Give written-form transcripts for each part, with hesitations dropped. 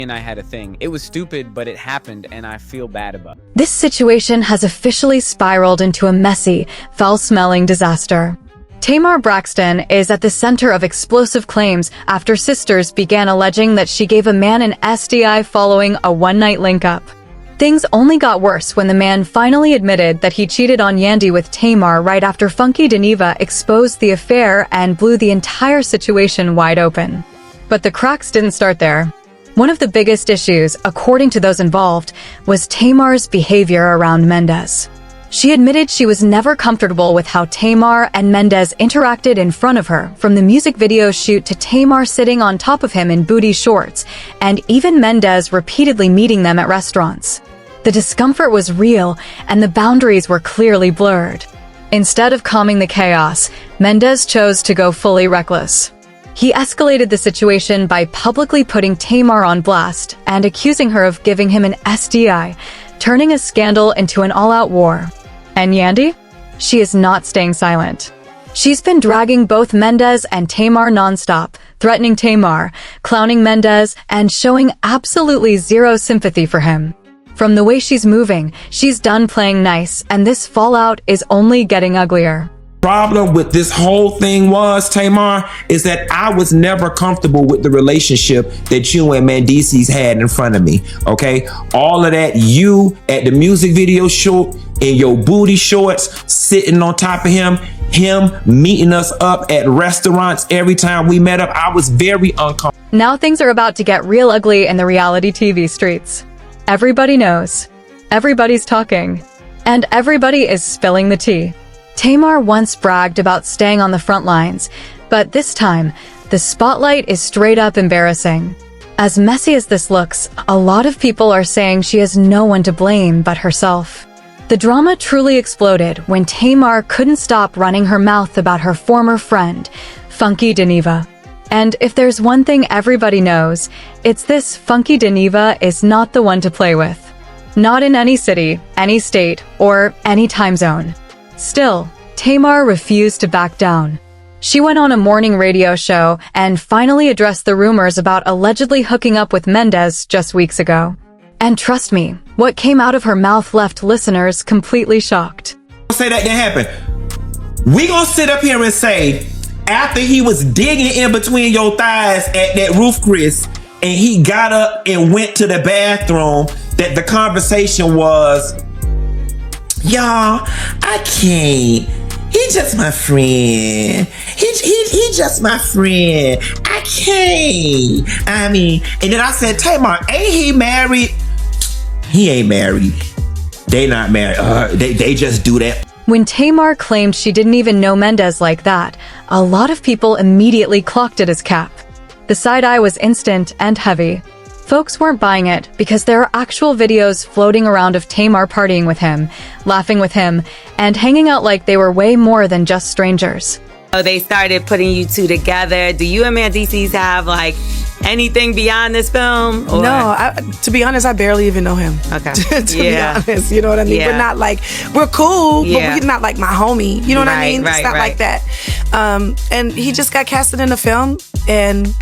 And I had a thing. It was stupid, but it happened, and I feel bad about it. This situation has officially spiraled into a messy, foul-smelling disaster. Tamar Braxton is at the center of explosive claims after sisters began alleging that she gave a man an STI following a one-night link-up. Things only got worse when the man finally admitted that he cheated on Yandy with Tamar right after Funky Dineva exposed the affair and blew the entire situation wide open. But the cracks didn't start there. One of the biggest issues, according to those involved, was Tamar's behavior around Mendeecee. She admitted she was never comfortable with how Tamar and Mendeecee interacted in front of her, from the music video shoot to Tamar sitting on top of him in booty shorts, and even Mendeecee repeatedly meeting them at restaurants. The discomfort was real, and the boundaries were clearly blurred. Instead of calming the chaos, Mendeecee chose to go fully reckless. He escalated the situation by publicly putting Tamar on blast and accusing her of giving him an STI, turning a scandal into an all-out war. And Yandy? She is not staying silent. She's been dragging both Mendeecee and Tamar nonstop, threatening Tamar, clowning Mendeecee, and showing absolutely zero sympathy for him. From the way she's moving, she's done playing nice, and this fallout is only getting uglier. Problem with this whole thing was, Tamar, is that I was never comfortable with the relationship that you and Mendeecee's had in front of me, okay? All of that, you at the music video shoot in your booty shorts, sitting on top of him meeting us up at restaurants every time we met up, I was very uncomfortable. Now things are about to get real ugly in the reality TV streets. Everybody knows, everybody's talking, and everybody is spilling the tea. Tamar once bragged about staying on the front lines, but this time, the spotlight is straight up embarrassing. As messy as this looks, a lot of people are saying she has no one to blame but herself. The drama truly exploded when Tamar couldn't stop running her mouth about her former friend, Funky Dineva. And if there's one thing everybody knows, it's this: Funky Dineva is not the one to play with. Not in any city, any state, or any time zone. Still, Tamar refused to back down. She went on a morning radio show and finally addressed the rumors about allegedly hooking up with Mendeecee just weeks ago. And trust me, what came out of her mouth left listeners completely shocked. Say that didn't happen. We gonna sit up here and say, after he was digging in between your thighs at that roof, Chris, and he got up and went to the bathroom, that the conversation was, y'all, I can't. He just my friend. He just my friend. I can't. I mean, and then I said, Tamar, ain't he married? He ain't married. They not married. They just do that. When Tamar claimed she didn't even know Mendeecee like that, a lot of people immediately clocked at his cap. The side-eye was instant and heavy. Folks weren't buying it because there are actual videos floating around of Tamar partying with him, laughing with him, and hanging out like they were way more than just strangers. Oh, they started putting you two together. Do you and Mendeecee have like anything beyond this film? Or? No, to be honest, I barely even know him. Okay. to be honest, you know what I mean? Yeah. We're not like, we're cool, Yeah. but we're not like my homie. You know what I mean? Right, It's not right. like that. And he just got casted in the film, and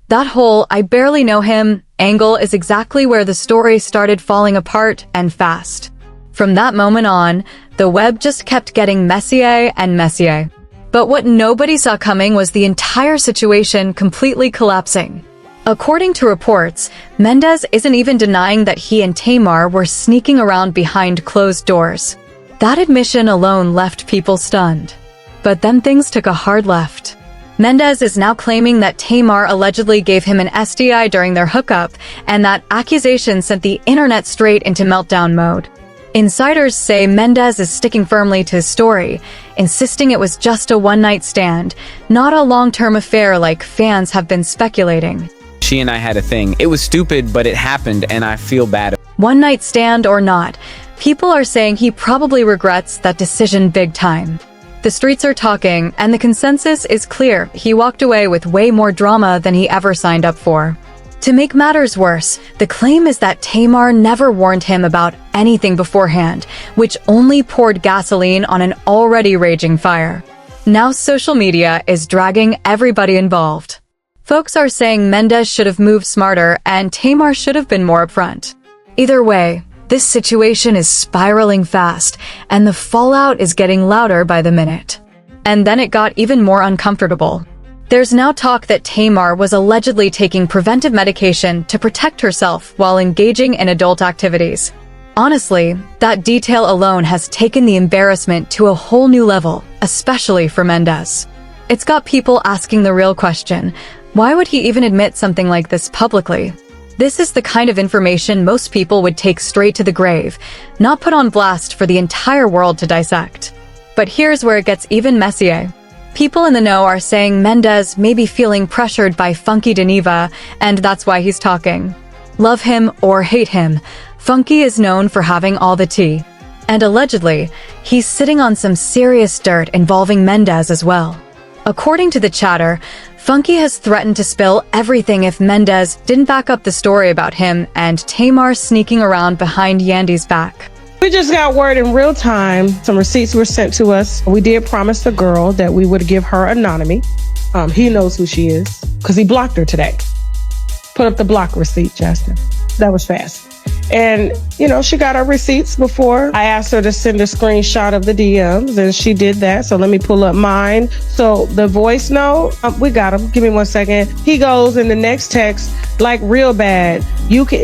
That whole "I barely know him" angle is exactly where the story started falling apart, and fast. From that moment on, the web just kept getting messier and messier. But what nobody saw coming was the entire situation completely collapsing. According to reports, Mendeecee isn't even denying that he and Tamar were sneaking around behind closed doors. That admission alone left people stunned. But then things took a hard left. Mendeecee is now claiming that Tamar allegedly gave him an STI during their hookup, and that accusation sent the internet straight into meltdown mode. Insiders say Mendeecee is sticking firmly to his story, insisting it was just a one-night stand, not a long-term affair like fans have been speculating. She and I had a thing. It was stupid, but it happened, and I feel bad. One-night stand or not, people are saying he probably regrets that decision big time. The streets are talking, and the consensus is clear: he walked away with way more drama than he ever signed up for. To make matters worse, the claim is that Tamar never warned him about anything beforehand, which only poured gasoline on an already raging fire. Now social media is dragging everybody involved. Folks are saying Mendeecee should have moved smarter and Tamar should have been more upfront. Either way, this situation is spiraling fast, and the fallout is getting louder by the minute. And then it got even more uncomfortable. There's now talk that Tamar was allegedly taking preventive medication to protect herself while engaging in adult activities. Honestly, that detail alone has taken the embarrassment to a whole new level, especially for Mendeecee. It's got people asking the real question, why would he even admit something like this publicly? This is the kind of information most people would take straight to the grave, not put on blast for the entire world to dissect. But here's where it gets even messier. People in the know are saying Mendeecee may be feeling pressured by Funky Dineva, and that's why he's talking. Love him or hate him, Funky is known for having all the tea. And allegedly, he's sitting on some serious dirt involving Mendeecee as well. According to the chatter, Funky has threatened to spill everything if Mendeecee didn't back up the story about him and Tamar sneaking around behind Yandy's back. We just got word in real time. Some receipts were sent to us. We did promise the girl that we would give her anonymity. He knows who she is because he blocked her today. Put up the block receipt, Justin. That was fast. And, you know, she got her receipts before. I asked her to send a screenshot of the DMs, and she did that. So let me pull up mine. So the voice note, we got him. Give me 1 second. He goes in the next text, like real bad.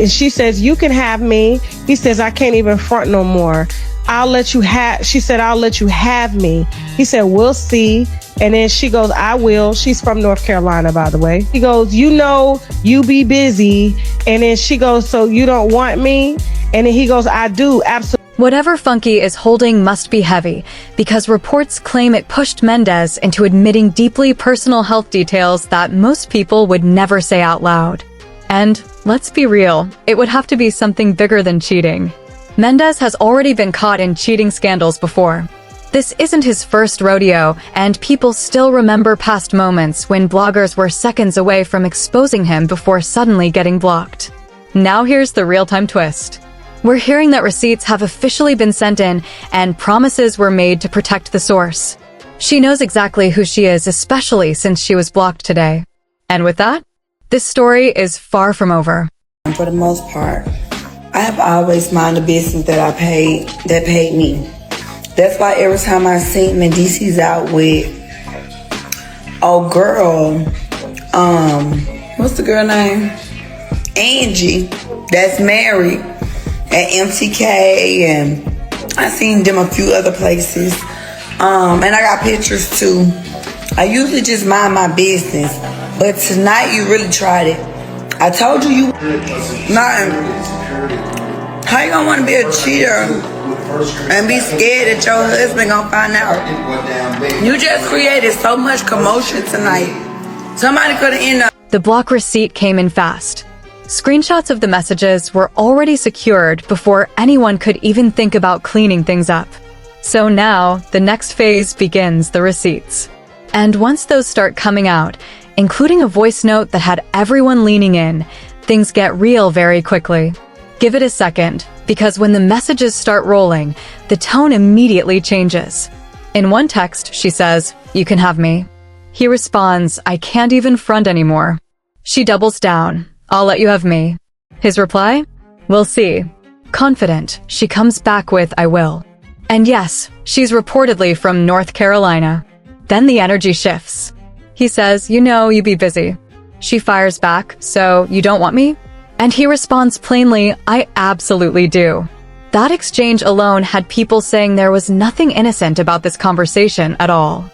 She says, you can have me. He says, I can't even front no more. She said, I'll let you have me. He said, we'll see. And then she goes, I will. She's from North Carolina, by the way. He goes, you know, you be busy. And then she goes, so you don't want me? And then he goes, I do, absolutely. Whatever Funky is holding must be heavy, because reports claim it pushed Mendeecee into admitting deeply personal health details that most people would never say out loud. And let's be real, it would have to be something bigger than cheating. Mendeecee has already been caught in cheating scandals before. This isn't his first rodeo, and people still remember past moments when bloggers were seconds away from exposing him before suddenly getting blocked. Now here's the real-time twist. We're hearing that receipts have officially been sent in, and promises were made to protect the source. She knows exactly who she is, especially since she was blocked today. And with that, this story is far from over. For the most part, I have always minded the business that paid me. That's why every time I see Mendeecee's out with, oh girl, what's the girl name? Angie, that's married at MTK, and I seen them a few other places. And I got pictures too. I usually just mind my business, but tonight you really tried it. I told you nothing. How you gonna want to be a cheater and be scared that your husband gonna find out? You just created so much commotion tonight. Somebody could have ended up. The block receipt came in fast. Screenshots of the messages were already secured before anyone could even think about cleaning things up. So now, the next phase begins, the receipts. And once those start coming out, including a voice note that had everyone leaning in, things get real very quickly. Give it a second, because when the messages start rolling, the tone immediately changes. In one text, she says, "You can have me." He responds, "I can't even front anymore." She doubles down, "I'll let you have me." His reply, "We'll see." Confident, she comes back with, "I will." And yes, she's reportedly from North Carolina. Then the energy shifts. He says, "You know, you be busy." She fires back, "So, you don't want me?" And he responds plainly, "I absolutely do." That exchange alone had people saying there was nothing innocent about this conversation at all.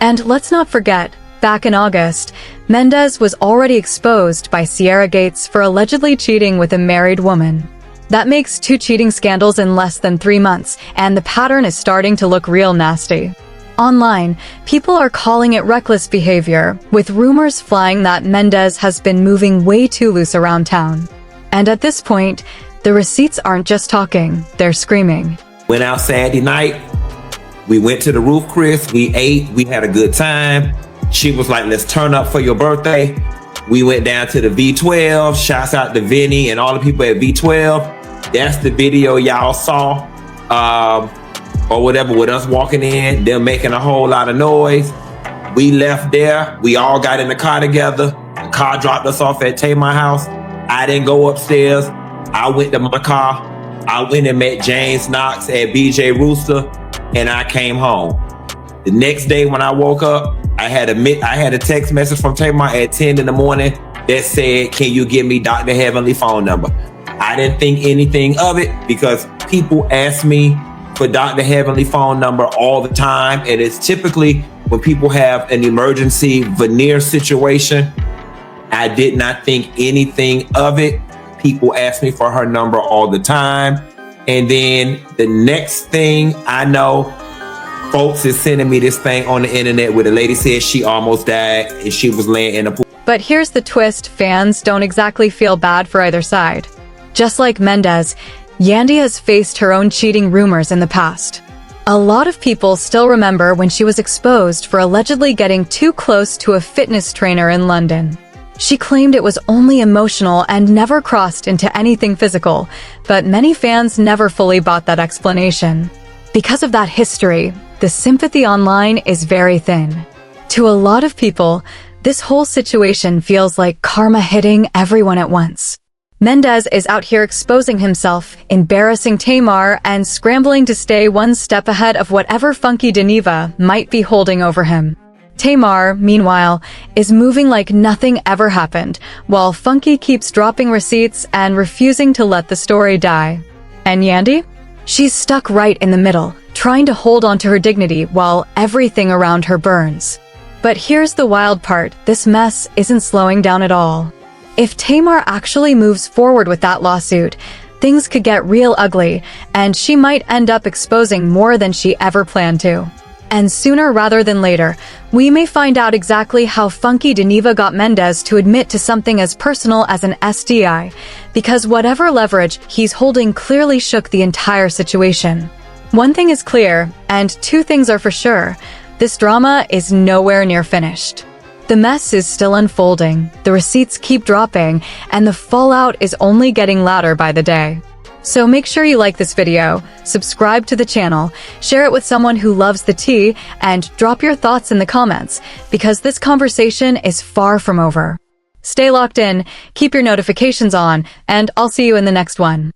And let's not forget, back in August, Mendeecee was already exposed by Sierra Gates for allegedly cheating with a married woman. That makes 2 cheating scandals in less than 3 months, and the pattern is starting to look real nasty. Online, people are calling it reckless behavior, with rumors flying that Mendeecee has been moving way too loose around town. And at this point, the receipts aren't just talking, they're screaming. Went out Saturday night. We went to the roof, Chris. We ate. We had a good time. She was like, "Let's turn up for your birthday." We went down to the V12. Shouts out to Vinny and all the people at V12. That's the video y'all saw. Or whatever, with us walking in, them making a whole lot of noise. We left there. We all got in the car together. The car dropped us off at Tamar house. I didn't go upstairs. I went to my car. I went and met James Knox at BJ Rooster, and I came home. The next day when I woke up, I had a text message from Tamar at 10 in the morning that said, "Can you give me Dr. Heavenly phone number?" I didn't think anything of it because people ask me for Dr. Heavenly phone number all the time, and it's typically when people have an emergency veneer situation. I did not think anything of it. People ask me for her number all the time. And then the next thing I know, folks is sending me this thing on the internet where the lady said she almost died and she was laying in a pool. But here's the twist: fans don't exactly feel bad for either side. Just like Mendeecee, Yandy has faced her own cheating rumors in the past. A lot of people still remember when she was exposed for allegedly getting too close to a fitness trainer in London. She claimed it was only emotional and never crossed into anything physical, but many fans never fully bought that explanation. Because of that history, the sympathy online is very thin. To a lot of people, this whole situation feels like karma hitting everyone at once. Mendeecee is out here exposing himself, embarrassing Tamar, and scrambling to stay one step ahead of whatever Funky Dineva might be holding over him. Tamar, meanwhile, is moving like nothing ever happened, while Funky keeps dropping receipts and refusing to let the story die. And Yandy? She's stuck right in the middle, trying to hold on to her dignity while everything around her burns. But here's the wild part: this mess isn't slowing down at all. If Tamar actually moves forward with that lawsuit, things could get real ugly, and she might end up exposing more than she ever planned to. And sooner rather than later, we may find out exactly how Funky Dineva got Mendeecee to admit to something as personal as an STI, because whatever leverage he's holding clearly shook the entire situation. One thing is clear, and two things are for sure: this drama is nowhere near finished. The mess is still unfolding, the receipts keep dropping, and the fallout is only getting louder by the day. So make sure you like this video, subscribe to the channel, share it with someone who loves the tea, and drop your thoughts in the comments, because this conversation is far from over. Stay locked in, keep your notifications on, and I'll see you in the next one.